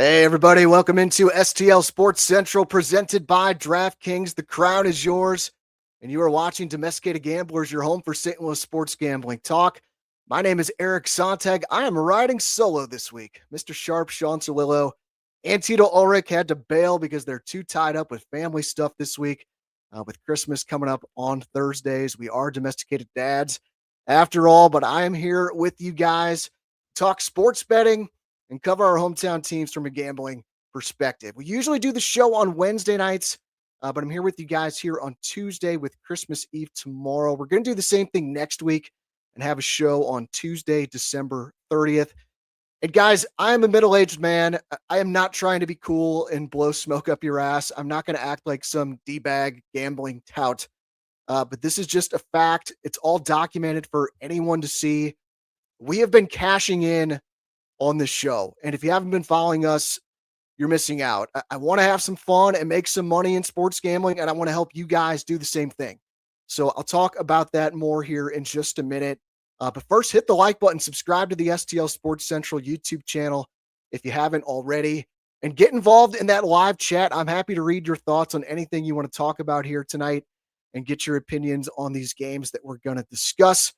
Hey, everybody, welcome into STL Sports Central presented by DraftKings. The crown is yours, and you are watching Domesticated Gamblers, your home for St. Louis sports gambling talk. My name is Eric Sontag. I am riding solo this week. Mr. Sharp, Sean Solillo, and Tito Ulrich had to bail because they're too tied up with family stuff this week. With Christmas coming up on Thursdays, we are domesticated dads after all, but I am here with you guys to talk sports betting and cover our hometown teams from a gambling perspective. We usually do the show on Wednesday nights, but I'm here with you guys here on Tuesday with Christmas Eve tomorrow. We're going to do the same thing next week and have a show on Tuesday, December 30th. And guys, I am a middle-aged man. I am not trying to be cool and blow smoke up your ass. I'm not going to act like some D-bag gambling tout, but this is just a fact. It's all documented for anyone to see. We have been cashing in on this show. And if you haven't been following us, you're missing out. I want to have some fun and make some money in sports gambling, and I want to help you guys do the same thing. So I'll talk about that more here in just a minute. But first, hit the like button, subscribe to the STL Sports Central YouTube channel if you haven't already, and get involved in that live chat. I'm happy to read your thoughts on anything you want to talk about here tonight and get your opinions on these games that we're going to discuss.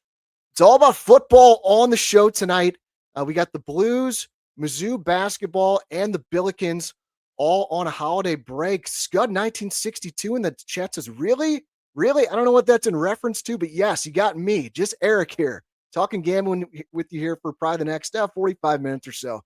It's all about football on the show tonight. We got the Blues, Mizzou basketball, and the Billikens all on a holiday break. Scud 1962 in the chat says, really? Really? I don't know what that's in reference to, but yes, you got me, just Eric here, talking gambling with you here for probably the next 45 minutes or so.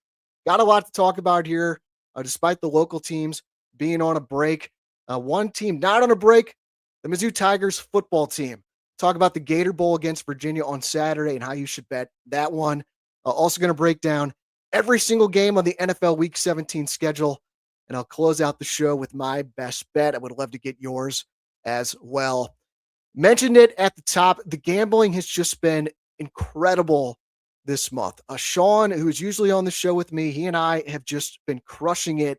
Got a lot to talk about here, despite the local teams being on a break. One team not on a break, the Mizzou Tigers football team. Talk about the Gator Bowl against Virginia on Saturday and how you should bet that one. Also going to break down every single game on the NFL Week 17 schedule, and I'll close out the show with my best bet. I would love to get yours as well. Mentioned it at the top. The gambling has just been incredible this month. Sean, who is usually on the show with me, he and I have just been crushing it.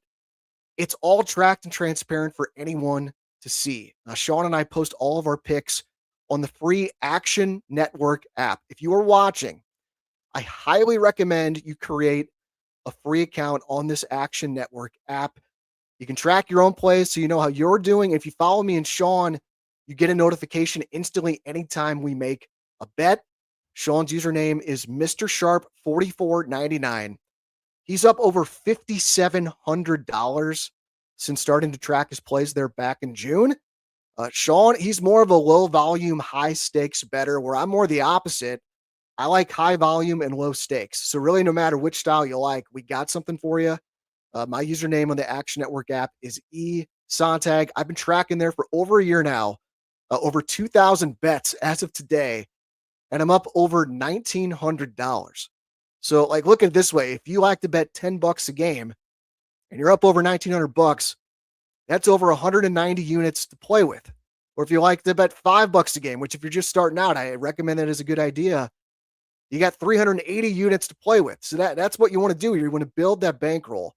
It's all tracked and transparent for anyone to see. Sean and I post all of our picks on the free Action Network app. If you are watching, I highly recommend you create a free account on this Action Network app. You can track your own plays so you know how you're doing. If you follow me and Sean, you get a notification instantly anytime we make a bet. Sean's username is Mr. Sharp 4499. He's up over $5,700 since starting to track his plays there back in June. Sean, he's more of a low volume, high stakes bettor, where I'm more the opposite. I like high volume and low stakes. So really, no matter which style you like, we got something for you. My username on the Action Network app is esontag. I've been tracking there for over a year now, over 2,000 bets as of today, and I'm up over $1,900. So look at it this way. If you like to bet $10 a game and you're up over $1,900, that's over 190 units to play with. Or if you like to bet $5 a game, which if you're just starting out, I recommend that as a good idea. You got 380 units to play with. So that's what you want to do. You want to build that bankroll.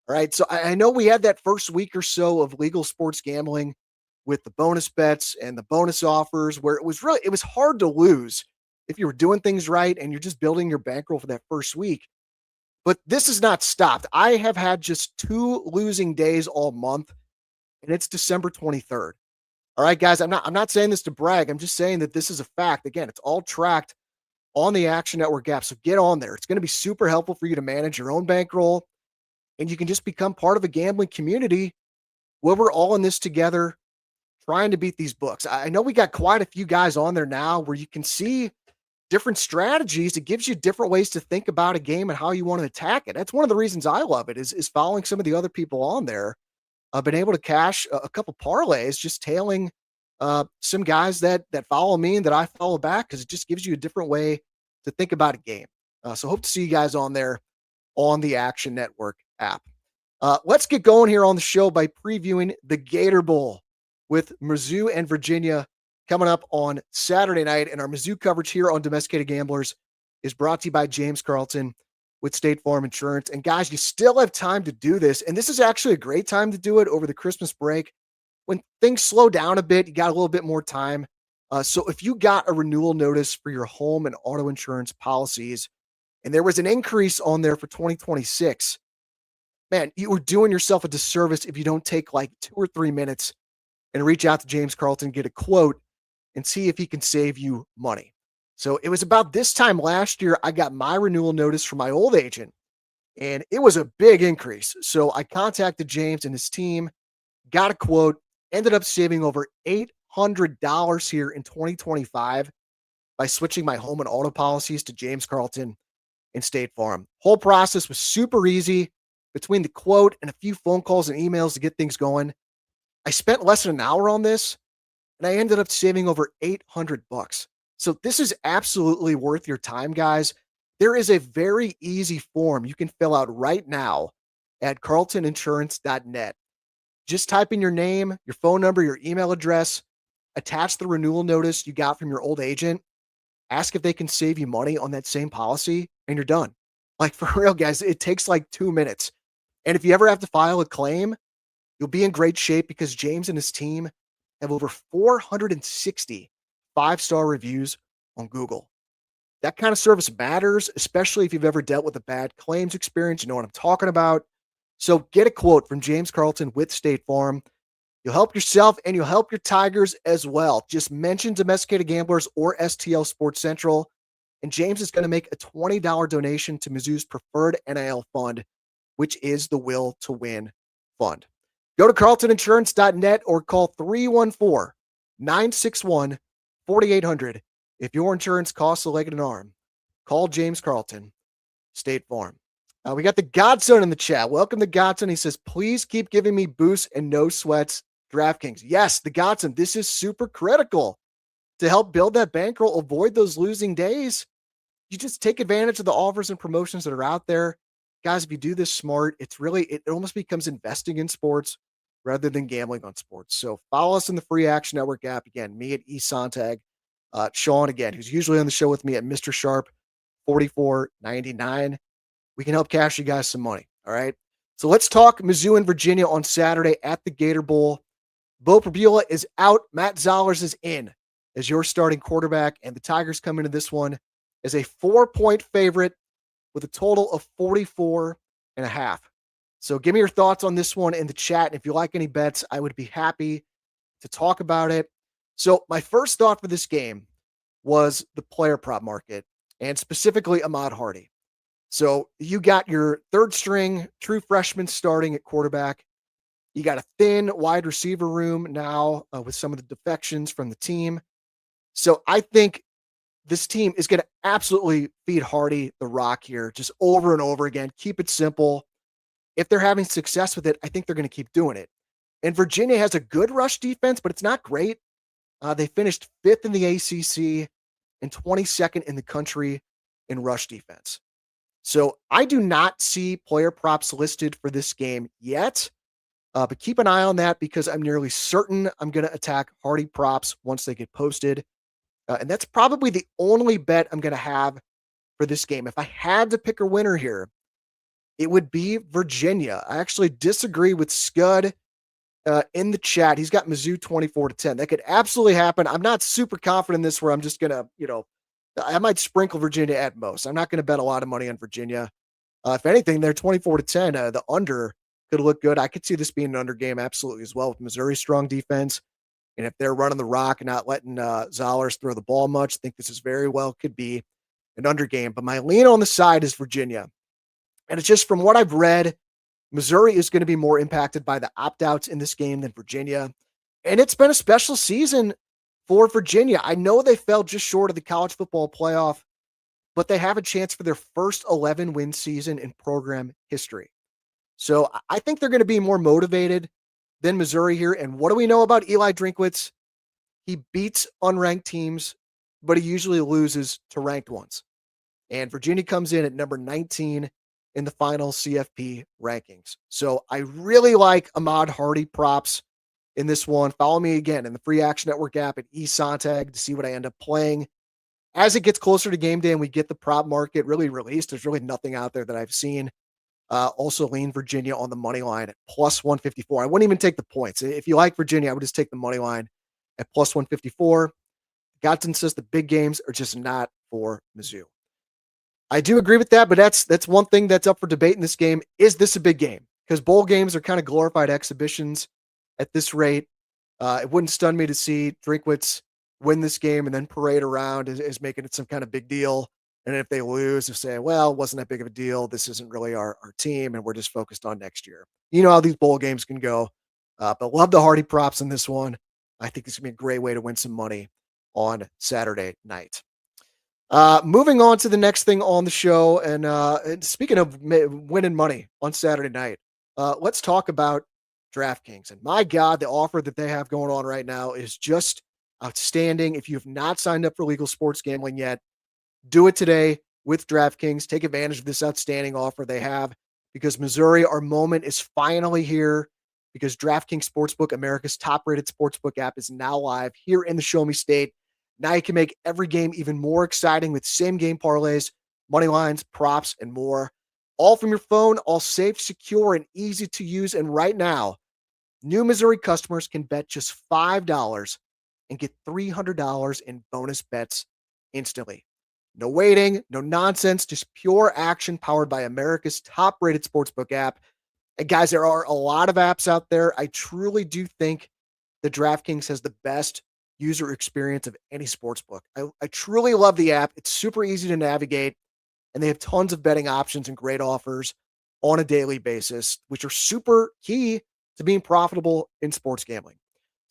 All right. So I know we had that first week or so of legal sports gambling with the bonus bets and the bonus offers where it was hard to lose if you were doing things right and you're just building your bankroll for that first week. But this has not stopped. I have had just 2 losing days all month, and it's December 23rd. All right, guys, I'm not saying this to brag. I'm just saying that this is a fact. Again, it's all tracked on the Action Network app. So get on there. It's going to be super helpful for you to manage your own bankroll, and you can just become part of a gambling community where we're all in this together trying to beat these books. I know we got quite a few guys on there now where you can see different strategies. It gives you different ways to think about a game and how you want to attack it. That's one of the reasons I love it is following some of the other people on there. I've been able to cash a couple parlays, just tailing some guys that follow me and that I follow back, because it just gives you a different way to think about a game. So hope to see you guys on there on the Action Network app. Let's get going here on the show by previewing the Gator Bowl with Mizzou and Virginia coming up on Saturday night. And our Mizzou coverage here on Domesticated Gamblers is brought to you by James Carlton with State Farm Insurance. And guys, you still have time to do this. And this is actually a great time to do it over the Christmas break. When things slow down a bit, you got a little bit more time. So if you got a renewal notice for your home and auto insurance policies, and there was an increase on there for 2026, man, you are doing yourself a disservice if you don't take like 2 or 3 minutes and reach out to James Carlton, get a quote, and see if he can save you money. So it was about this time last year, I got my renewal notice from my old agent, and it was a big increase. So I contacted James and his team, got a quote, ended up saving over $800 here in 2025 by switching my home and auto policies to James Carlton and State Farm. Whole process was super easy. Between the quote and a few phone calls and emails to get things going, I spent less than an hour on this, and I ended up saving over $800. So this is absolutely worth your time, guys. There is a very easy form you can fill out right now at carltoninsurance.net. Just type in your name, your phone number, your email address, attach the renewal notice you got from your old agent, ask if they can save you money on that same policy, and you're done. Like, for real, guys, it takes like 2 minutes. And if you ever have to file a claim, you'll be in great shape because James and his team have over 460 five-star reviews on Google. That kind of service matters, especially if you've ever dealt with a bad claims experience. You know what I'm talking about. So get a quote from James Carlton with State Farm. You'll help yourself and you'll help your Tigers as well. Just mention Domesticated Gamblers or STL Sports Central, and James is going to make a $20 donation to Mizzou's preferred NIL fund, which is the Will to Win Fund. Go to carltoninsurance.net or call 314-961-4800. If your insurance costs a leg and an arm, call James Carlton, State Farm. We got the Godson in the chat. Welcome to Godson. He says, please keep giving me boosts and no sweats, DraftKings. Yes, the Godson. This is super critical to help build that bankroll, avoid those losing days. You just take advantage of the offers and promotions that are out there. Guys, if you do this smart, it almost becomes investing in sports rather than gambling on sports. So follow us in the Free Action Network app. Again, me at esontag. Sean, again, who's usually on the show with me at Mr. Sharp 4499. We can help cash you guys some money. All right. So let's talk Mizzou and Virginia on Saturday at the Gator Bowl. Bo Prabula is out. Matt Zollers is in as your starting quarterback, and the Tigers come into this one as a 4-point favorite with a total of 44.5. So give me your thoughts on this one in the chat. And if you like any bets, I would be happy to talk about it. So my first thought for this game was the player prop market, and specifically Ahmad Hardy. So you got your third string true freshman starting at quarterback. You got a thin wide receiver room now with some of the defections from the team. So I think this team is going to absolutely feed Hardy the rock here, just over and over again. Keep it simple. If they're having success with it, I think they're going to keep doing it. And Virginia has a good rush defense, but it's not great. They finished 5th in the ACC and 22nd in the country in rush defense. So I do not see player props listed for this game yet, but keep an eye on that because I'm nearly certain I'm going to attack Hardy props once they get posted. And that's probably the only bet I'm going to have for this game. If I had to pick a winner here, it would be Virginia. I actually disagree with Scud in the chat. He's got Mizzou 24-10. That could absolutely happen. I'm not super confident in this where I'm just going to, I might sprinkle Virginia at most. I'm not going to bet a lot of money on Virginia. If anything, they're 24-10. The under could look good. I could see this being an under game absolutely as well with Missouri's strong defense. And if they're running the rock and not letting Zollers throw the ball much, I think this is very well could be an under game. But my lean on the side is Virginia. And it's just from what I've read, Missouri is going to be more impacted by the opt-outs in this game than Virginia. And it's been a special season for Virginia. I know they fell just short of the college football playoff, but they have a chance for their first 11-win season in program history. So I think they're going to be more motivated than Missouri here. And what do we know about Eli Drinkwitz? He beats unranked teams, but he usually loses to ranked ones. And Virginia comes in at number 19 in the final CFP rankings. So I really like Ahmad Hardy props in this one. Follow me again in the Free Action Network app at esontag to see what I end up playing. As it gets closer to game day and we get the prop market really released, there's really nothing out there that I've seen. Also lean Virginia on the money line at plus 154. I wouldn't even take the points. If you like Virginia, I would just take the money line at plus 154. Godson says the big games are just not for Mizzou. I do agree with that, but that's one thing that's up for debate in this game. Is this a big game? because bowl games are kind of glorified exhibitions at this rate. It wouldn't stun me to see Drinkwitz win this game and then parade around as making it some kind of big deal. And if they lose, they say, well, it wasn't that big of a deal. This isn't really our team, and we're just focused on next year. You know how these bowl games can go. But love the Hardy props in this one. I think it's going to be a great way to win some money on Saturday night. Moving on to the next thing on the show, and speaking of winning money on Saturday night, let's talk about DraftKings. And my God, the offer that they have going on right now is just outstanding. If you have not signed up for legal sports gambling yet, do it today with DraftKings. Take advantage of this outstanding offer they have because Missouri, our moment is finally here because DraftKings Sportsbook, America's top-rated sportsbook app, is now live here in the Show Me State. Now you can make every game even more exciting with same-game parlays, money lines, props, and more. All from your phone, all safe, secure, and easy to use. And right now, new Missouri customers can bet just $5 and get $300 in bonus bets instantly. No waiting, no nonsense, just pure action powered by America's top-rated sportsbook app. And guys, there are a lot of apps out there. I truly do think that DraftKings has the best user experience of any sportsbook. I truly love the app. It's super easy to navigate, and they have tons of betting options and great offers on a daily basis, which are super key to being profitable in sports gambling.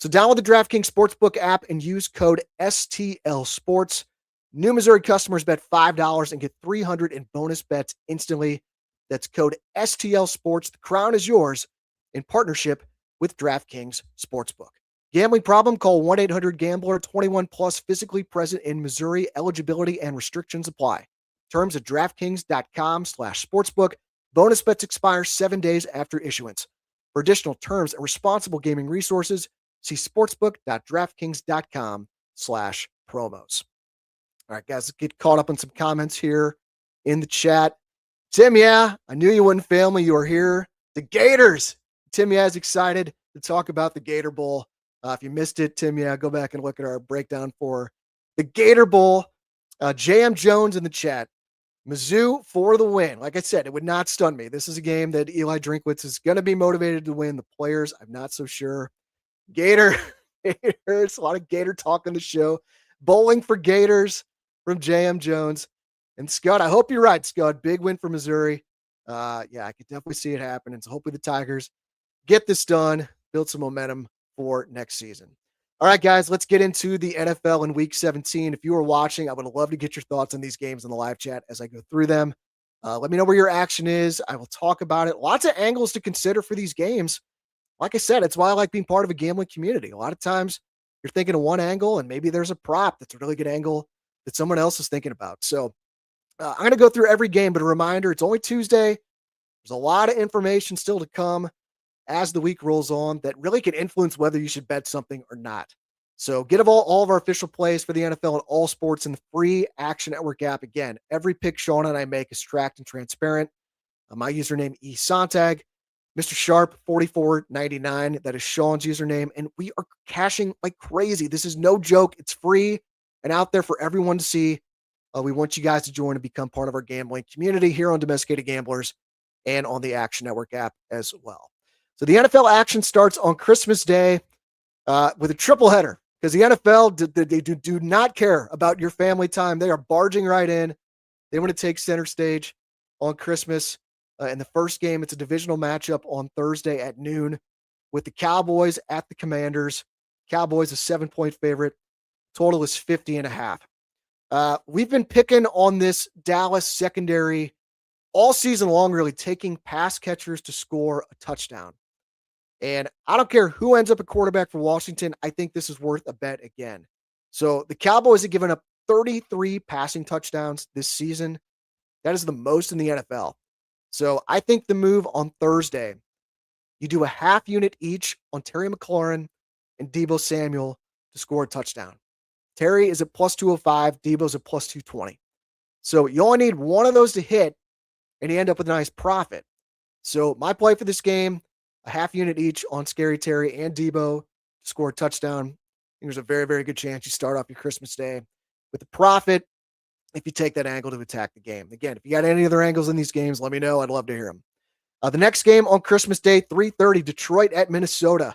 So download the DraftKings Sportsbook app and use code STL Sports. New Missouri customers bet $5 and get $300 in bonus bets instantly. That's code STL Sports. The crown is yours in partnership with DraftKings Sportsbook. Gambling problem? Call 1-800-GAMBLER. 21 plus, physically present in Missouri. Eligibility and restrictions apply. Terms at DraftKings.com/sportsbook. Bonus bets expire 7 days after issuance. For additional terms and responsible gaming resources, see sportsbook.draftkings.com/promos. All right, guys, let's get caught up on some comments here in the chat. Tim, yeah, I knew you wouldn't fail me. You are here. The Gators. Tim, yeah, is excited to talk about the Gator Bowl. If you missed it, Tim, yeah, go back and look at our breakdown for the Gator Bowl. JM Jones in the chat. Mizzou for the win. Like I said, it would not stun me. This is a game that Eli Drinkwitz is going to be motivated to win. The players, I'm not so sure. Gator. Gators. A lot of Gator talk on the show. Bowling for Gators from JM Jones. And Scott, I hope you're right, Scott. Big win for Missouri. Yeah, I could definitely see it happening. So hopefully the Tigers get this done, build some momentum for next season. All right, guys, let's get into the NFL in Week 17. If you are watching, I would love to get your thoughts on these games in the live chat as I go through them. Let me know where your action is. I will talk about it. Lots of angles to consider for these games. Like I said, it's why I like being part of a gambling community. A lot of times you're thinking of one angle, and maybe there's a prop that's a really good angle that someone else is thinking about. So I'm going to go through every game, but a reminder, it's only Tuesday. There's a lot of information still to come as the week rolls on that really can influence whether you should bet something or not. So get all of our official plays for the NFL and all sports in the free Action Network app. Again, every pick Sean and I make is tracked and transparent. My username, esontag. Mr. Sharp, 4499. That is Sean's username. And we are cashing like crazy. This is no joke. It's free and out there for everyone to see. We want you guys to join and become part of our gambling community here on Domesticated Gamblers and on the Action Network app as well. So the NFL action starts on Christmas Day with a triple header because the NFL, they do not care about your family time. They are barging right in. They want to take center stage on Christmas. In the first game, it's a divisional matchup on Thursday at noon with the Cowboys at the Commanders. Cowboys a 7-point favorite. Total is 50.5. We've been picking on this Dallas secondary all season long, really taking pass catchers to score a touchdown. And I don't care who ends up a quarterback for Washington. I think this is worth a bet again. So the Cowboys have given up 33 passing touchdowns this season. That is the most in the NFL. So I think the move on Thursday, you do a half unit each on Terry McLaurin and Deebo Samuel to score a touchdown. Terry is at plus 205. Deebo's at plus 220. So you only need one of those to hit, and you end up with a nice profit. So my play for this game, a half unit each on Scary Terry and Deebo to score a touchdown. I think there's a very, very good chance you start off your Christmas Day with a profit if you take that angle to attack the game. Again, if you got any other angles in these games, let me know. I'd love to hear them. The next game on Christmas Day, 3:30, Detroit at Minnesota.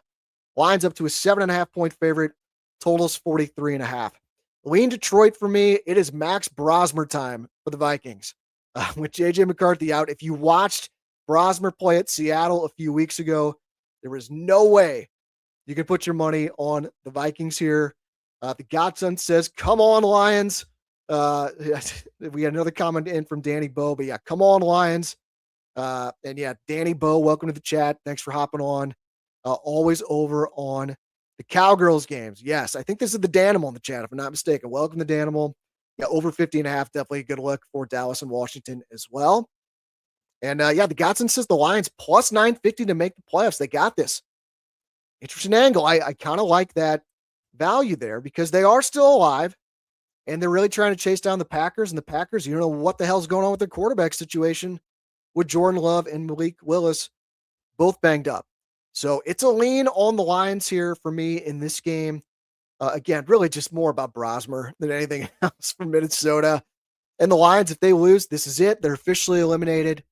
Lines up to a 7.5-point favorite. Totals 43.5. Lean Detroit for me. It is Max Brosmer time for the Vikings. With J.J. McCarthy out, if you watched Brosmer play at Seattle a few weeks ago, there was no way you can put your money on the Vikings here. The Godson says, come on, Lions. We had another comment in from Danny Bowe, but yeah, come on, Lions. And yeah, Danny Bowe, welcome to the chat. Thanks for hopping on. Always over on the Cowgirls games. Yes, I think this is the Danimal in the chat, if I'm not mistaken. Welcome to Danimal. Yeah, over 50.5, definitely a good look for Dallas and Washington as well. And yeah, the Godson says the Lions plus 950 to make the playoffs. They got this. Interesting angle. I kind of like that value there because they are still alive and they're really trying to chase down the Packers. And the Packers, you don't know what the hell's going on with their quarterback situation with Jordan Love and Malik Willis both banged up. So it's a lean on the Lions here for me in this game. Again, really just more about Brosmer than anything else from Minnesota. And the Lions, if they lose, this is it. They're officially eliminated.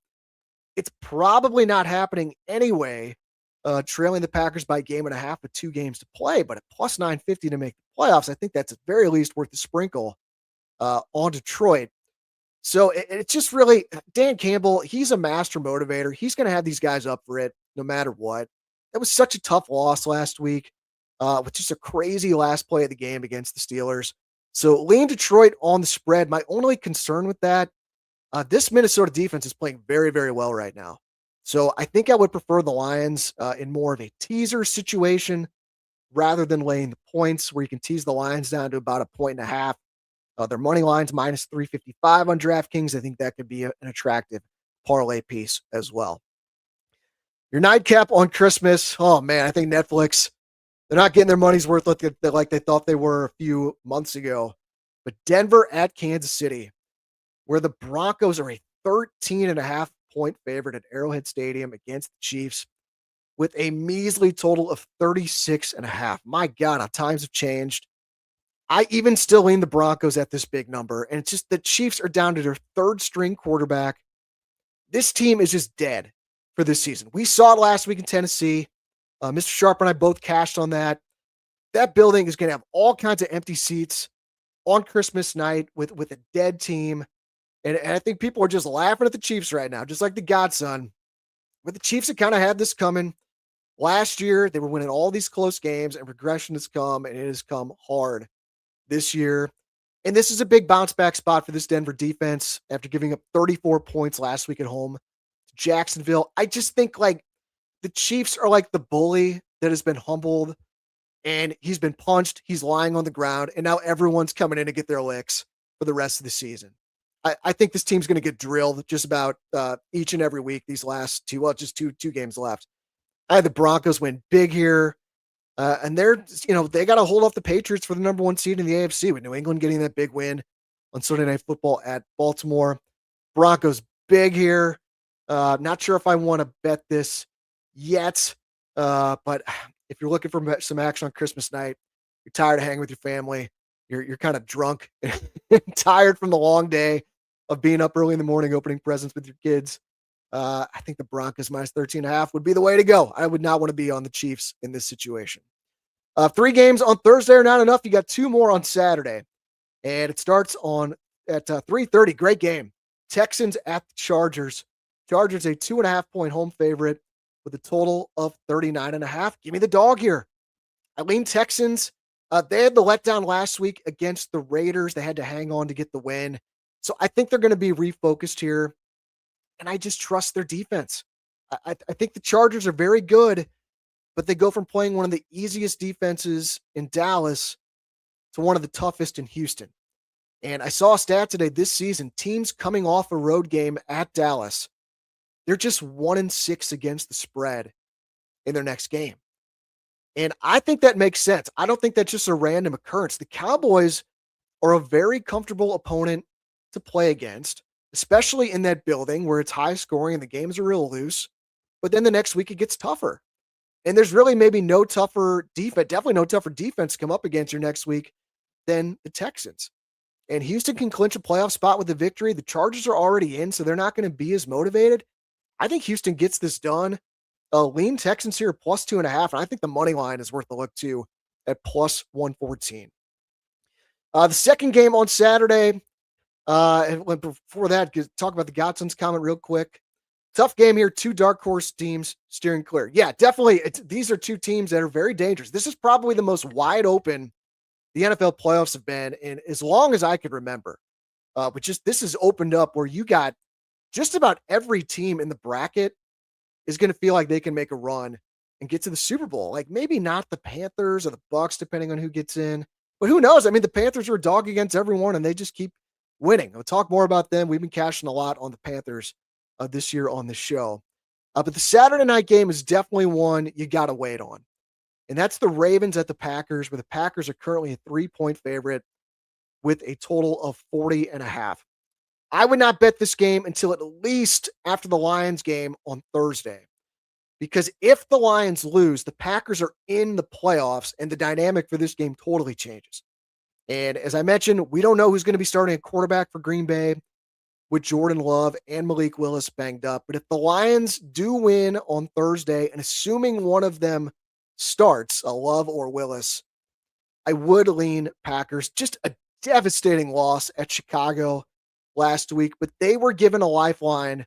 It's probably not happening anyway, trailing the Packers by a game and a half with 2 games to play. But at plus 950 to make the playoffs, I think that's at very least worth the sprinkle on Detroit. So it's just really Dan Campbell. He's a master motivator. He's going to have these guys up for it no matter what. That was such a tough loss last week with just a crazy last play of the game against the Steelers. So lean Detroit on the spread. My only concern with that, this Minnesota defense is playing very, very well right now. So I think I would prefer the Lions in more of a teaser situation rather than laying the points where you can tease the Lions down to about 1.5. Their money line's minus 355 on DraftKings. I think that could be an attractive parlay piece as well. Your nightcap on Christmas. Oh, man, I think Netflix, they're not getting their money's worth like they thought they were a few months ago. But Denver at Kansas City, where the Broncos are a 13.5-point favorite at Arrowhead Stadium against the Chiefs with a measly total of 36.5. My God, how times have changed. I even still lean the Broncos at this big number. And it's just the Chiefs are down to their 3rd string quarterback. This team is just dead for this season. We saw it last week in Tennessee. Mr. Sharp and I both cashed on that. That building is going to have all kinds of empty seats on Christmas night with a dead team. And I think people are just laughing at the Chiefs right now, just like the Godson. But the Chiefs have kind of had this coming. Last year, they were winning all these close games, and regression has come, and it has come hard this year. And this is a big bounce back spot for this Denver defense after giving up 34 points last week at home to Jacksonville. I just think like the Chiefs are like the bully that has been humbled and he's been punched. He's lying on the ground and now everyone's coming in to get their licks for the rest of the season. I think this team's going to get drilled just about each and every week. These last just two games left. I had the Broncos win big here. And they're, they got to hold off the Patriots for the number 1 seed in the AFC with New England getting that big win on Sunday Night Football at Baltimore. Broncos big here. Not sure if I want to bet this yet, but if you're looking for some action on Christmas night, you're tired of hanging with your family, you're kind of drunk and tired from the long day of being up early in the morning, opening presents with your kids. I think the Broncos minus 13.5 would be the way to go. I would not want to be on the Chiefs in this situation. 3 games on Thursday are not enough. You got 2 more on Saturday, and it starts at 3:30. Great game. Texans at the Chargers. Chargers a 2.5-point home favorite with a total of 39.5. Give me the dog here. I lean Texans. They had the letdown last week against the Raiders. They had to hang on to get the win. So I think they're going to be refocused here. And I just trust their defense. I think the Chargers are very good, but they go from playing one of the easiest defenses in Dallas to one of the toughest in Houston. And I saw a stat today this season, teams coming off a road game at Dallas, they're just 1-6 against the spread in their next game. And I think that makes sense. I don't think that's just a random occurrence. The Cowboys are a very comfortable opponent to play against, especially in that building where it's high scoring and the games are real loose. But then the next week it gets tougher. And there's really maybe no tougher defense, definitely no tougher defense to come up against your next week than the Texans. And Houston can clinch a playoff spot with a victory. The Chargers are already in, so they're not going to be as motivated. I think Houston gets this done. Lean Texans here plus 2.5. And I think the money line is worth a look too at plus 114. The second game on Saturday, and before that, talk about the Godsons comment real quick. Tough game here. Two dark horse teams steering clear. Yeah, definitely. These are two teams that are very dangerous. This is probably the most wide open the NFL playoffs have been in as long as I could remember. But just this has opened up where you got just about every team in the bracket is going to feel like they can make a run and get to the Super Bowl. Like maybe not the Panthers or the Bucks, depending on who gets in. But who knows? I mean, the Panthers are a dog against everyone, and they just keep winning. We'll talk more about them. We've been cashing a lot on the Panthers this year on the show. But the Saturday night game is definitely one you got to wait on. And that's the Ravens at the Packers, where the Packers are currently a 3-point favorite with a total of 40.5. I would not bet this game until at least after the Lions game on Thursday. Because if the Lions lose, the Packers are in the playoffs, and the dynamic for this game totally changes. And as I mentioned, we don't know who's going to be starting a quarterback for Green Bay with Jordan Love and Malik Willis banged up. But if the Lions do win on Thursday, and assuming one of them starts, a Love or Willis, I would lean Packers. Just a devastating loss at Chicago last week, but they were given a lifeline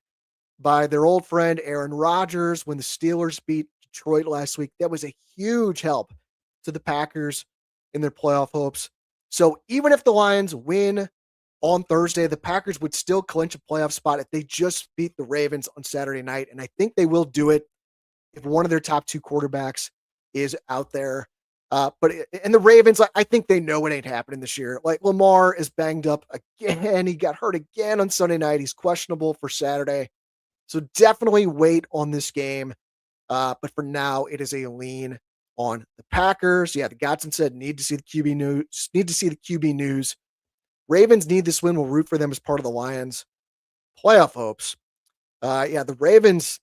by their old friend Aaron Rodgers when the Steelers beat Detroit last week. That was a huge help to the Packers in their playoff hopes. So even if the Lions win on Thursday, the Packers would still clinch a playoff spot if they just beat the Ravens on Saturday night. And I think they will do it if one of their top two quarterbacks is out there. And the Ravens, I think they know it ain't happening this year. Like Lamar is banged up again. He got hurt again on Sunday night. He's questionable for Saturday. So definitely wait on this game. But for now, it is a lean on the Packers. Yeah, the Godson said need to see the QB news. Need to see the QB news. Ravens need this win. We'll root for them as part of the Lions playoff hopes. The Ravens,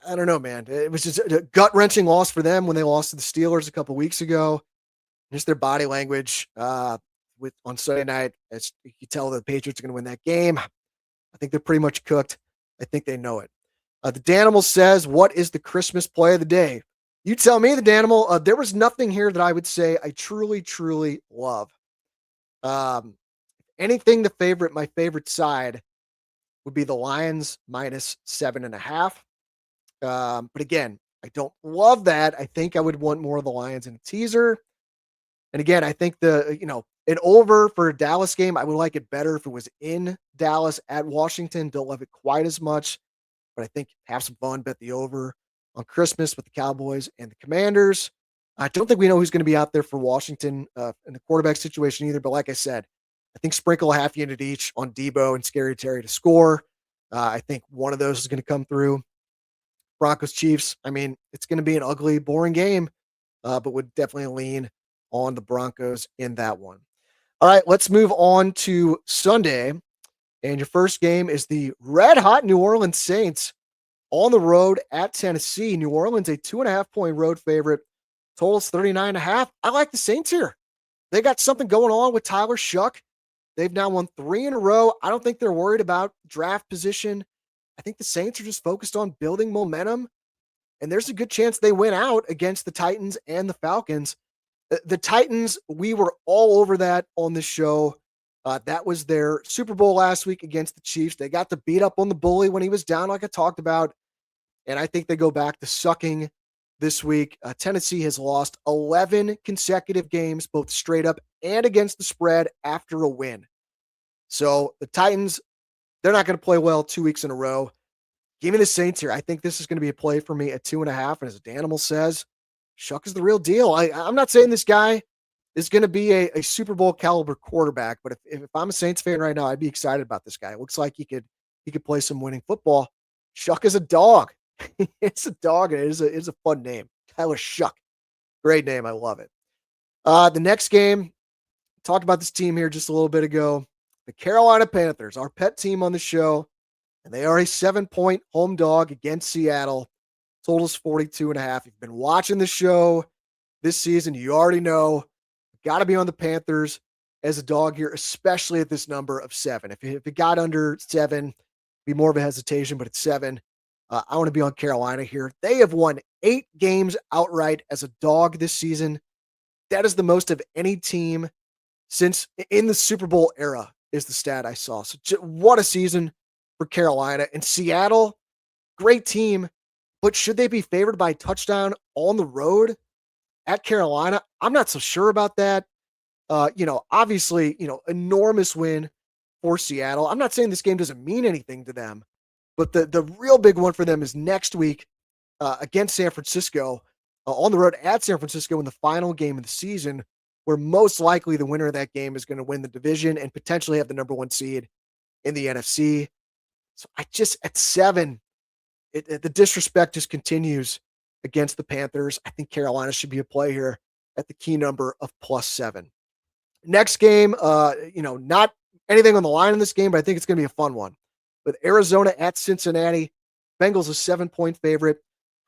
I don't know, man. It was just a gut-wrenching loss for them when they lost to the Steelers a couple weeks ago. Just their body language on Sunday night. As you can tell, the Patriots are going to win that game. I think they're pretty much cooked. I think they know it. The Danimal says, what is the Christmas play of the day? You tell me, the Danimal. There was nothing here that I would say I truly, truly love. Anything my favorite side would be the Lions minus 7.5. But again, I don't love that. I think I would want more of the Lions in a teaser. And again, I think an over for a Dallas game, I would like it better if it was in Dallas at Washington. Don't love it quite as much, but I think have some fun, bet the over on Christmas with the Cowboys and the Commanders. I don't think we know who's going to be out there for Washington in the quarterback situation either. But like I said, I think sprinkle a half unit each on Debo and Scary Terry to score. I think one of those is going to come through. Broncos Chiefs. I mean, it's going to be an ugly, boring game, but would definitely lean on the Broncos in that one. All right, let's move on to Sunday. And your first game is the red hot New Orleans Saints on the road at Tennessee. New Orleans, a 2.5-point road favorite. Totals 39.5. I like the Saints here. They got something going on with Tyler Shuck. They've now won 3 in a row. I don't think they're worried about draft position. I think the Saints are just focused on building momentum, and there's a good chance they win out against the Titans and the Falcons. The Titans, we were all over that on the show. That was their Super Bowl last week against the Chiefs. They got to beat up on the bully when he was down, like I talked about, and I think they go back to sucking this week. Tennessee has lost 11 consecutive games, both straight up and against the spread after a win. So the Titans, they're not going to play well 2 weeks in a row. Give me the Saints here. I think this is going to be a play for me at 2.5. And as Danimal says, Shuck is the real deal. I'm not saying this guy is going to be a Super Bowl caliber quarterback, but if I'm a Saints fan right now, I'd be excited about this guy. It looks like he could play some winning football. Shuck is a dog. It's a dog, and it's a fun name. Tyler Shuck. Great name. I love it. The next game, talked about this team here just a little bit ago. The Carolina Panthers, our pet team on the show, and they are a 7-point home dog against Seattle. Totals 42.5. You've been watching the show this season. You already know. Got to be on the Panthers as a dog here, especially at this number of 7. If it got under 7, be more of a hesitation, but it's 7. I want to be on Carolina here. They have won 8 games outright as a dog this season. That is the most of any team since in the Super Bowl era is the stat I saw. So what a season for Carolina. And Seattle, great team, but should they be favored by a touchdown on the road at Carolina? I'm not so sure about that. Obviously, enormous win for Seattle. I'm not saying this game doesn't mean anything to them, but the real big one for them is next week against San Francisco on the road at San Francisco in the final game of the season, where most likely the winner of that game is going to win the division and potentially have the number 1 seed in the NFC. So I just, at 7, the disrespect just continues against the Panthers. I think Carolina should be a play here at the key number of +7. Next game, not anything on the line in this game, but I think it's going to be a fun one. With Arizona at Cincinnati, Bengals a 7-point favorite.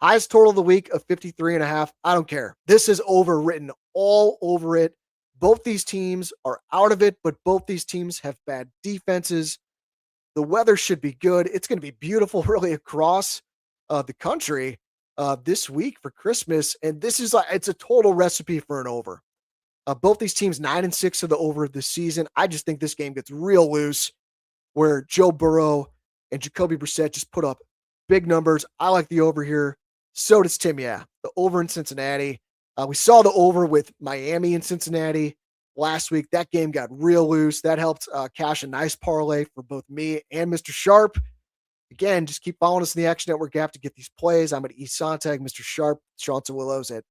Highest total of the week of 53.5. I don't care. This is overwritten all over it. Both these teams are out of it, but both these teams have bad defenses. The weather should be good. It's going to be beautiful really across the country this week for Christmas. And this is it's a total recipe for an over. Both these teams 9-6 of the over this season. I just think this game gets real loose where Joe Burrow and Jacoby Brissett just put up big numbers. I like the over here. So does Tim. Yeah, the over in Cincinnati. We saw the over with Miami and Cincinnati last week. That game got real loose. That helped cash a nice parlay for both me and Mr. Sharp. Again, just keep following us in the Action Network app to get these plays. I'm at esontag, Mr. Sharp, Sean Willows at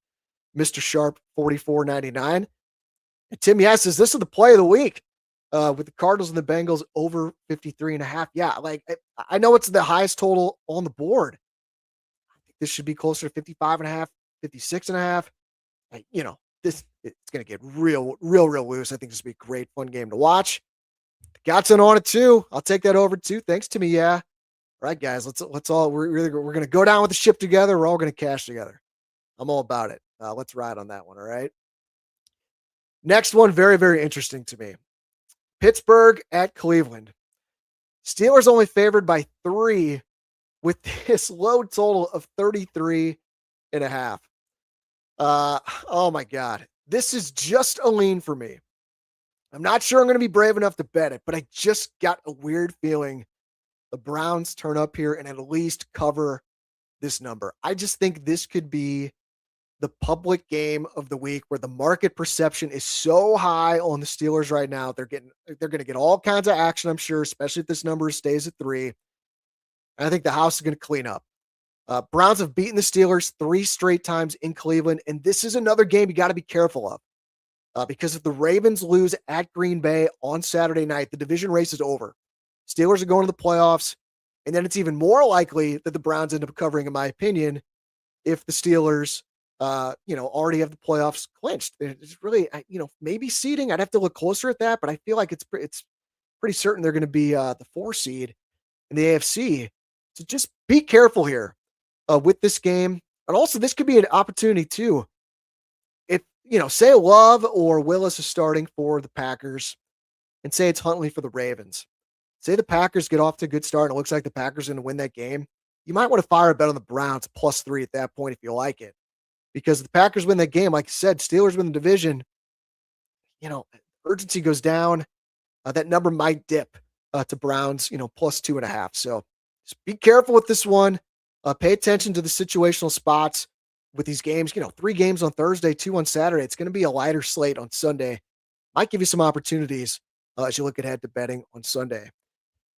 Mr. Sharp 44.99. And Tim says this is the play of the week with the Cardinals and the Bengals over 53.5. Yeah, I know it's the highest total on the board. This should be closer to 55.5, 56.5. It's going to get real loose. I think this will be a great, fun game to watch. The Gotson on it too. I'll take that over too. Thanks to me. Yeah. All right, guys. Let's all, we're going to go down with the ship together. We're all going to cash together. I'm all about it. Let's ride on that one. All right. Next one, very, very interesting to me. Pittsburgh at Cleveland. Steelers only favored by 3 with this low total of 33.5. Oh my God. This is just a lean for me. I'm not sure I'm going to be brave enough to bet it, but I just got a weird feeling the Browns turn up here and at least cover this number. I just think this could be the public game of the week where the market perception is so high on the Steelers right now. They're going to get all kinds of action, I'm sure, especially if this number stays at 3. And I think the house is going to clean up. Browns have beaten the Steelers 3 straight times in Cleveland, and this is another game you got to be careful of because if the Ravens lose at Green Bay on Saturday night, the division race is over. Steelers are going to the playoffs, and then it's even more likely that the Browns end up covering, in my opinion, if the Steelers, already have the playoffs clinched. It's really, maybe seeding. I'd have to look closer at that, but I feel like it's pretty certain they're going to be the 4 seed in the AFC. So just be careful here with this game. And also, this could be an opportunity too. If, say Love or Willis is starting for the Packers and say it's Huntley for the Ravens. Say the Packers get off to a good start and it looks like the Packers are going to win that game. You might want to fire a bet on the Browns +3 at that point if you like it. Because if the Packers win that game, like I said, Steelers win the division, urgency goes down. That number might dip to Browns, +2.5. So just be careful with this one. Pay attention to the situational spots with these games. 3 games on Thursday, 2 on Saturday. It's going to be a lighter slate on Sunday. Might give you some opportunities as you look ahead to betting on Sunday.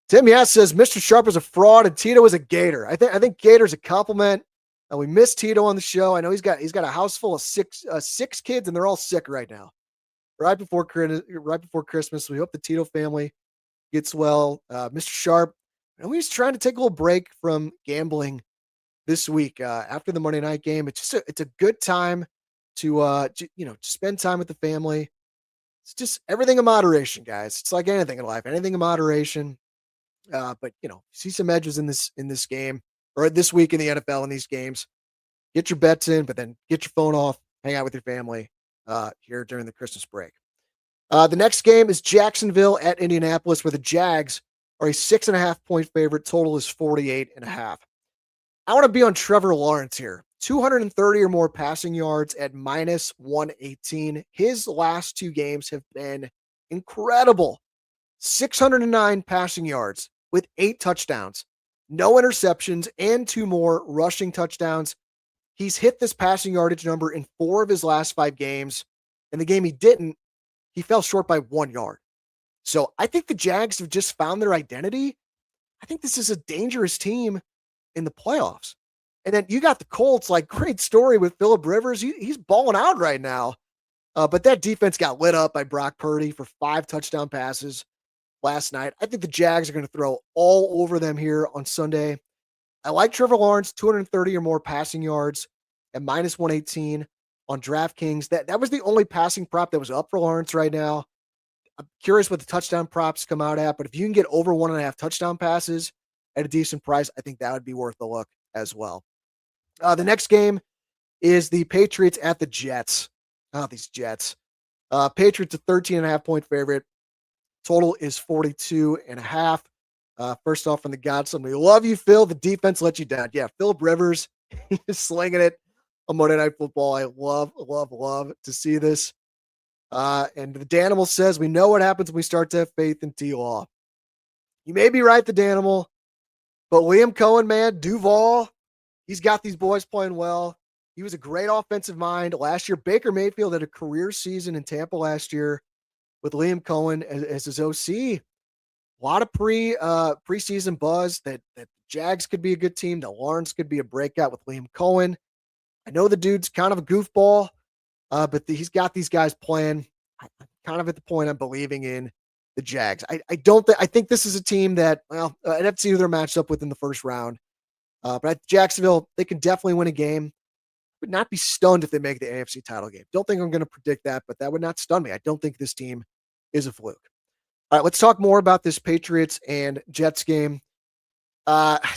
Tim says Mr. Sharp is a fraud and Tito is a Gator. I think Gator's a compliment. We miss Tito on the show. I know he's got a house full of 6 kids and they're all sick right now. Right before Christmas. We hope the Tito family gets well. Mr. Sharp, he's trying to take a little break from gambling this week after the Monday night game. It's a good time to spend time with the family. It's just everything in moderation, guys. It's like anything in life, anything in moderation. But see some edges in this game or this week in the NFL in these games. Get your bets in, but then get your phone off, hang out with your family here during the Christmas break. The next game is Jacksonville at Indianapolis, where the Jags are a 6.5 point favorite. Total is 48.5. I want to be on Trevor Lawrence here. 230 or more passing yards at minus 118. His last two games have been incredible. 609 passing yards with 8 touchdowns, no interceptions, and 2 more rushing touchdowns. He's hit this passing yardage number in 4 of his last 5 games. In the game he didn't, he fell short by 1 yard. So I think the Jags have just found their identity. I think this is a dangerous team in the playoffs. And then you got the Colts, like, great story with Phillip Rivers. He's balling out right now. But that defense got lit up by Brock Purdy for 5 touchdown passes last night. I think the Jags are going to throw all over them here on Sunday. I like Trevor Lawrence, 230 or more passing yards at minus 118 on DraftKings. That was the only passing prop that was up for Lawrence right now. I'm curious what the touchdown props come out at, but if you can get over 1.5 touchdown passes at a decent price, I think that would be worth a look as well. The next game is the Patriots at the Jets. Oh, these Jets. Patriots a 13.5 point favorite. Total is 42.5. First off, from the Godson, we love you, Phil. The defense let you down. Yeah, Phillip Rivers is slinging it on Monday Night Football. I love to see this. And the Danimal says, we know what happens when we start to have faith in T-Law. You may be right, the Danimal, but Liam Cohen, man, Duval, he's got these boys playing well. He was a great offensive mind last year. Baker Mayfield had a career season in Tampa last year with Liam Cohen as his OC. A lot of preseason buzz that Jags could be a good team, that Lawrence could be a breakout with Liam Cohen. I know the dude's kind of a goofball, but he's got these guys playing. I'm kind of at the point I'm believing in the Jags. I think this is a team that, well, I'd have to see who they're matched up with in the first round. But Jacksonville, they can definitely win a game. Would not be stunned if they make the AFC title game. Don't think I'm going to predict that, but that would not stun me. I don't think this team is a fluke. All right, let's talk more about this Patriots and Jets game.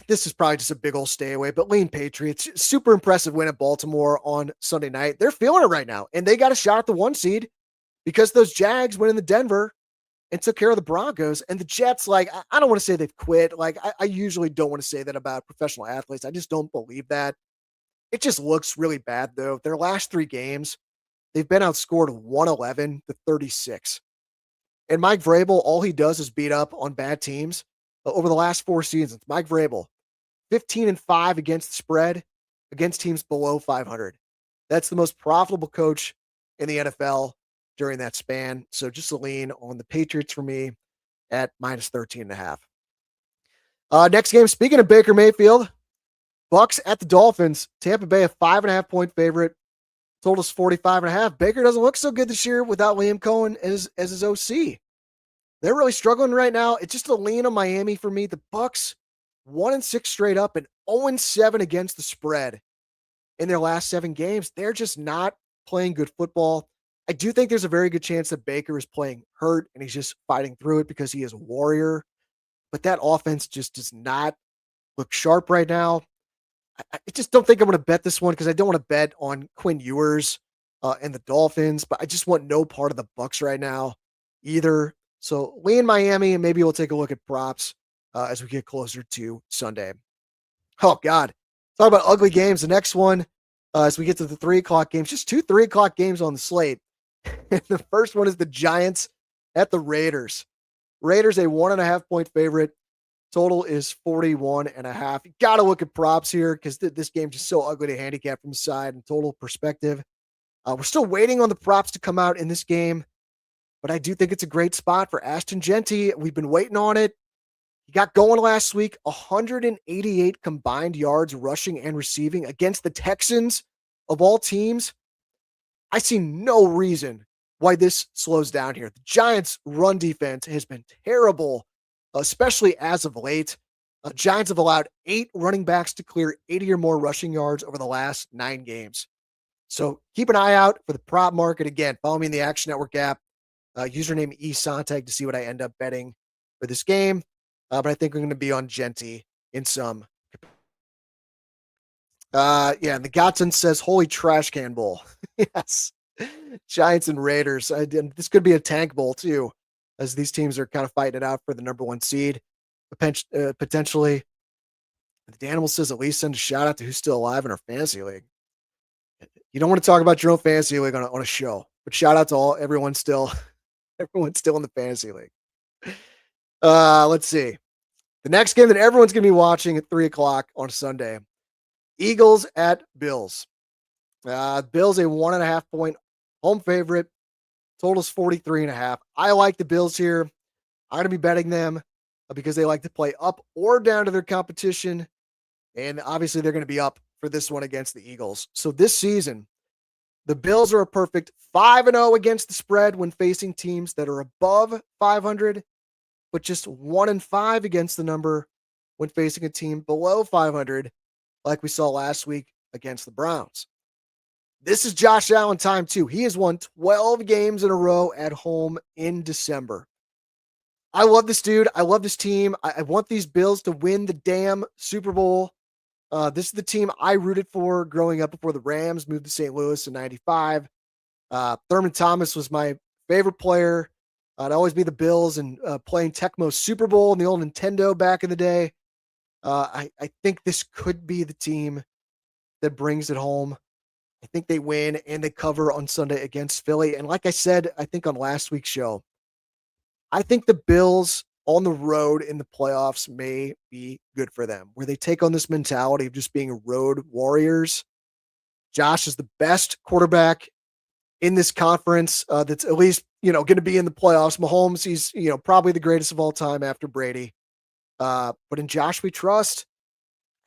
This is probably just a big old stay away, but lean Patriots. Super impressive win at Baltimore on Sunday night. They're feeling it right now, and they got a shot at the 1 seed because those Jags went into Denver and took care of the Broncos. And the Jets, like, I don't want to say they've quit. Like, I usually don't want to say that about professional athletes. I just don't believe that. It just looks really bad, though. Their last 3 games, they've been outscored 111-36. And Mike Vrabel, all he does is beat up on bad teams. Over the last 4 seasons, Mike Vrabel, 15-5 against the spread, against teams below 500. That's the most profitable coach in the NFL during that span. So just a lean on the Patriots for me at minus 13.5. Next game, speaking of Baker Mayfield, Bucks at the Dolphins. Tampa Bay a 5.5 point favorite. Total's 45.5. Baker doesn't look so good this year without Liam Cohen as his OC. They're really struggling right now. It's just a lean on Miami for me. The Bucks 1-6 straight up and 0-7 against the spread in their last 7 games. They're just not playing good football. I do think there's a very good chance that Baker is playing hurt and he's just fighting through it because he is a warrior. But that offense just does not look sharp right now. I just don't think I'm going to bet this one because I don't want to bet on Quinn Ewers and the Dolphins, but I just want no part of the Bucks right now either. So lean Miami, and maybe we'll take a look at props as we get closer to Sunday. Oh, God. Talk about ugly games. The next one, as we get to the 3 o'clock games, just 2 3 o'clock games on the slate. The first one is the Giants at the Raiders. Raiders a 1.5 point favorite. Total is 41.5. You got to look at props here because this game's just so ugly to handicap from the side and total perspective. We're still waiting on the props to come out in this game, but I do think it's a great spot for Ashton Genty. We've been waiting on it. He got going last week, 188 combined yards rushing and receiving against the Texans of all teams. I see no reason why this slows down here. The Giants' run defense has been terrible, especially as of late. Giants have allowed 8 running backs to clear 80 or more rushing yards over the last 9 games. So keep an eye out for the prop market. Again, follow me in the Action Network app. Username esontag to see what I end up betting for this game. But I think we're going to be on Genty in some. And the Gotson says, holy trash can bowl. Yes. Giants and Raiders. This could be a tank bowl too, as these teams are kind of fighting it out for the number 1 seed, potentially. The Danimal says at least send a shout out to who's still alive in our fantasy league. You don't want to talk about your own fantasy league on a show, but shout out to everyone still in the fantasy league. Let's see. The next game that everyone's going to be watching at 3:00 on Sunday, Eagles at Bills. Bills a 1.5 point home favorite. Total's 43.5. I like the Bills here. I'm going to be betting them because they like to play up or down to their competition. And obviously they're going to be up for this one against the Eagles. So this season, the Bills are a perfect 5-0 against the spread when facing teams that are above 500, but just 1-5 against the number when facing a team below 500, like we saw last week against the Browns. This is Josh Allen time too. He has won 12 games in a row at home in December. I love this dude. I love this team. I want these Bills to win the damn Super Bowl. This is the team I rooted for growing up before the Rams moved to St. Louis in 95. Thurman Thomas was my favorite player. I'd always be the Bills and playing Tecmo Super Bowl in the old Nintendo back in the day. I think this could be the team that brings it home. I think they win and they cover on Sunday against Philly. And like I said, I think on last week's show, I think the Bills on the road in the playoffs may be good for them, where they take on this mentality of just being road warriors. Josh is the best quarterback in this conference that's at least, going to be in the playoffs. Mahomes, he's, probably the greatest of all time after Brady. But in Josh we trust.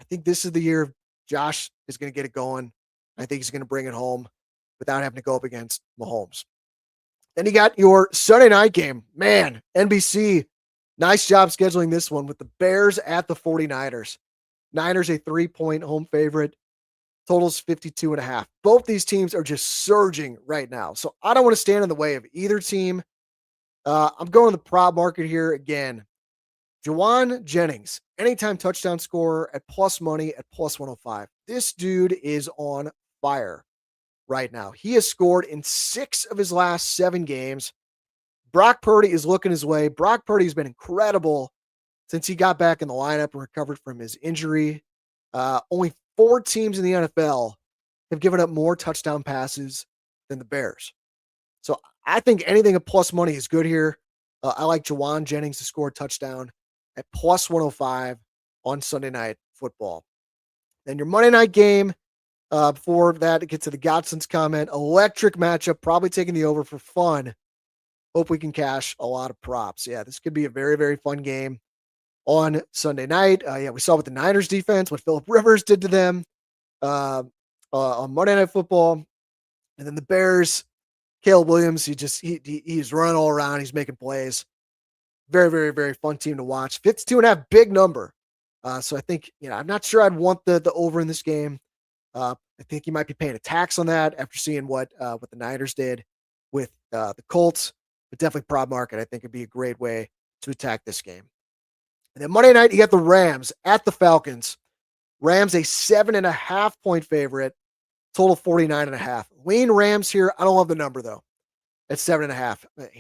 I think this is the year Josh is going to get it going. I think he's going to bring it home without having to go up against Mahomes. Then you got your Sunday night game. Man, NBC, nice job scheduling this one with the Bears at the 49ers. Niners a 3-point home favorite. Totals 52.5. Both these teams are just surging right now. So I don't want to stand in the way of either team. I'm going to the prop market here again. Juwan Jennings, anytime touchdown scorer at plus money at plus 105. This dude is on fire right now. He has scored in 6 of his last 7 games. Brock Purdy is looking his way. Brock Purdy has been incredible since he got back in the lineup and recovered from his injury. Only 4 teams in the NFL have given up more touchdown passes than the Bears. So I think anything at plus money is good here. I like Juwan Jennings to score a touchdown at plus 105 on Sunday Night Football. Then your Monday night game, before that, it gets to the Godson's comment. Electric matchup, probably taking the over for fun. Hope we can cash a lot of props. Yeah, this could be a very, very fun game on Sunday night. We saw what the Niners defense, what Phillip Rivers did to them on Monday Night Football. And then the Bears, Caleb Williams, he's running all around. He's making plays. Very, very, very fun team to watch. 52.5, big number. So I think, I'm not sure I'd want the over in this game. I think you might be paying a tax on that after seeing what the Niners did with the Colts. But definitely prop market, I think, would be a great way to attack this game. And then Monday night, you got the Rams at the Falcons. Rams a 7.5 point favorite. Total 49.5. Lean Rams here. I don't love the number though. At 7.5. I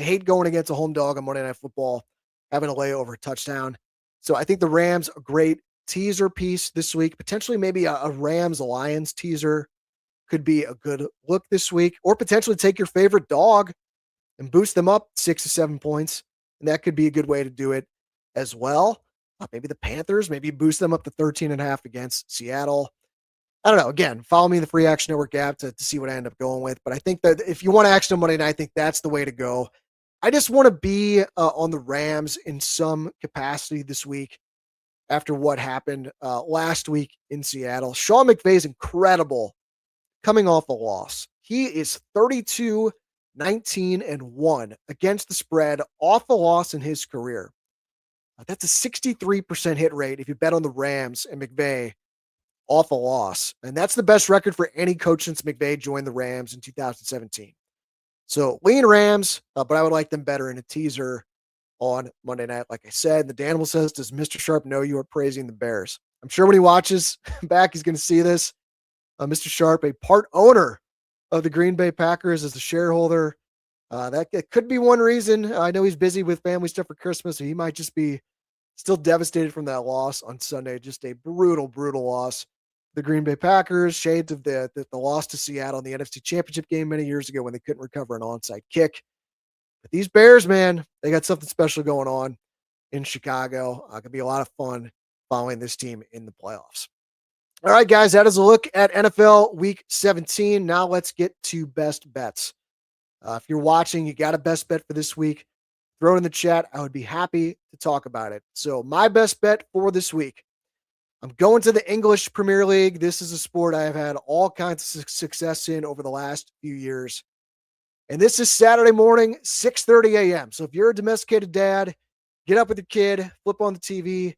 hate going against a home dog on Monday Night Football, having a layover touchdown. So I think the Rams a great teaser piece this week. Potentially maybe a Rams Lions teaser could be a good look this week, or potentially take your favorite dog and boost them up 6 to 7 points. And that could be a good way to do it as well. Maybe the Panthers, maybe boost them up to 13.5 against Seattle. I don't know. Again, follow me in the Free Action Network app to see what I end up going with. But I think that if you want to action on Monday night, I think that's the way to go. I just want to be on the Rams in some capacity this week after what happened last week in Seattle. Sean McVay is incredible coming off a loss. He is 32-19-1 against the spread off a loss in his career. That's a 63% hit rate if you bet on the Rams and McVay off a loss. And that's the best record for any coach since McVay joined the Rams in 2017. So lean Rams, but I would like them better in a teaser on Monday night. Like I said, the Danimal says, does Mr. Sharp know you are praising the Bears? I'm sure when he watches back, he's going to see this. Mr. Sharp, a part owner of the Green Bay Packers as the shareholder. That could be one reason. I know he's busy with family stuff for Christmas, so he might just be Still devastated from that loss on Sunday. Just a brutal, brutal loss. The Green Bay Packers, shades of the loss to Seattle in the NFC Championship game many years ago when they couldn't recover an onside kick. But these Bears, man, they got something special going on in Chicago. Going to be a lot of fun following this team in the playoffs. All right, guys, that is a look at NFL Week 17. Now let's get to best bets. If you're watching, you got a best bet for this week, throw it in the chat. I would be happy to talk about it. So my best bet for this week, I'm going to the English Premier League. This is a sport I have had all kinds of success in over the last few years. And this is Saturday morning, 6:30 a.m. So if you're a domesticated dad, get up with your kid, flip on the TV,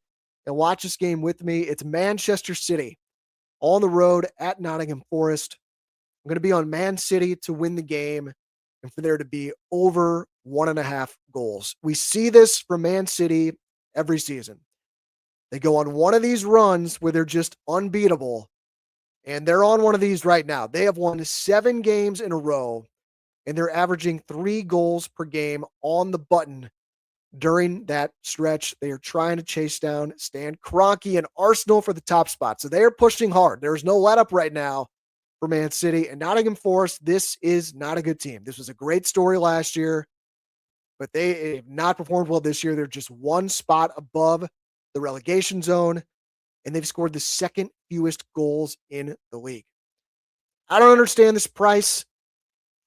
and watch this game with me. It's Manchester City on the road at Nottingham Forest. I'm going to be on Man City to win the game and for there to be over 1.5 goals. We see this from Man City every season. They go on one of these runs where they're just unbeatable, and they're on one of these right now. They have won 7 games in a row, and they're averaging 3 goals per game on the button during that stretch. They are trying to chase down Stan Kroenke and Arsenal for the top spot. So they are pushing hard. There's no let up right now for Man City. And Nottingham Forest, this is not a good team. This was a great story last year, but they have not performed well this year. They're just 1 spot above the relegation zone, and they've scored the 2nd fewest goals in the league. I don't understand this price.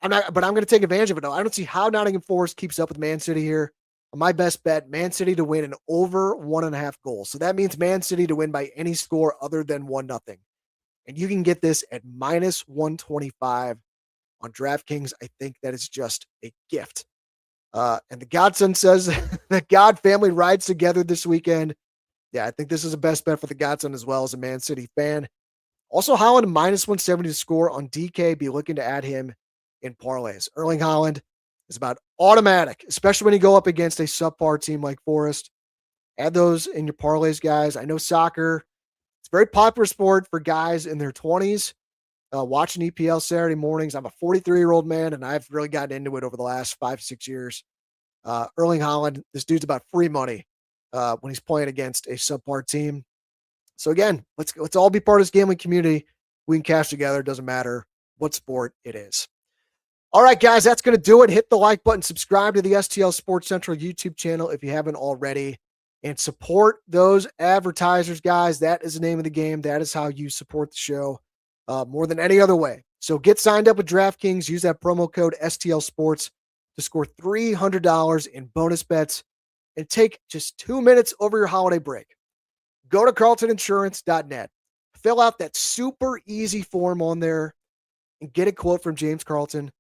But I'm going to take advantage of it. I don't see how Nottingham Forest keeps up with Man City here. My best bet, Man City to win an over 1.5 goals. So that means Man City to win by any score other than 1-0. And you can get this at -125 on DraftKings. I think that is just a gift. And the Godson says that God family rides together this weekend. Yeah, I think this is a best bet for the Godson as well as a Man City fan. Also, Haaland -170 to score on DK. Be looking to add him in parlays. Erling Haaland is about automatic, especially when you go up against a subpar team like Forest. Add those in your parlays, guys. I know soccer, it's a very popular sport for guys in their 20s. Watching EPL Saturday mornings. I'm a 43-year-old man, and I've really gotten into it over the last 5-6 years. Erling Haaland, this dude's about free money when he's playing against a subpar team. So again, let's all be part of this gambling community. We can cash together. Doesn't matter what sport it is. All right, guys, that's going to do it. Hit the like button, subscribe to the STL Sports Central YouTube channel if you haven't already, and support those advertisers, guys. That is the name of the game. That is how you support the show more than any other way. So get signed up with DraftKings. Use that promo code STL Sports to score $300 in bonus bets and take just 2 minutes over your holiday break. Go to carltoninsurance.net. Fill out that super easy form on there and get a quote from James Carlton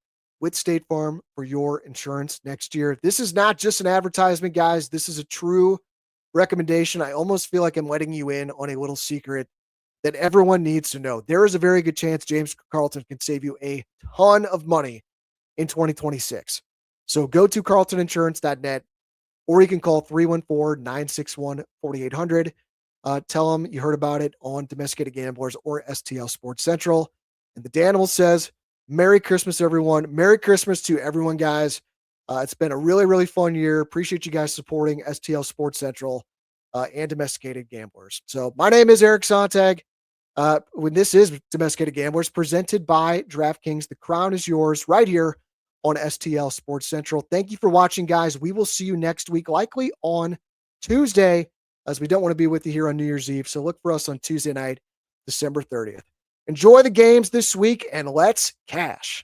with State Farm for your insurance next year. This is not just an advertisement, guys. This is a true recommendation. I almost feel like I'm letting you in on a little secret that everyone needs to know. There is a very good chance James Carlton can save you a ton of money in 2026. So go to carltoninsurance.net, or you can call 314-961-4800. Tell them you heard about it on Domesticated Gamblers or STL Sports Central. And the Danimal says, Merry Christmas, everyone. Merry Christmas to everyone, guys. It's been a really, really fun year. Appreciate you guys supporting STL Sports Central and Domesticated Gamblers. So my name is Eric Sontag. When this is Domesticated Gamblers, presented by DraftKings. The crown is yours right here on STL Sports Central. Thank you for watching, guys. We will see you next week, likely on Tuesday, as we don't want to be with you here on New Year's Eve. So look for us on Tuesday night, December 30th. Enjoy the games this week, and let's cash.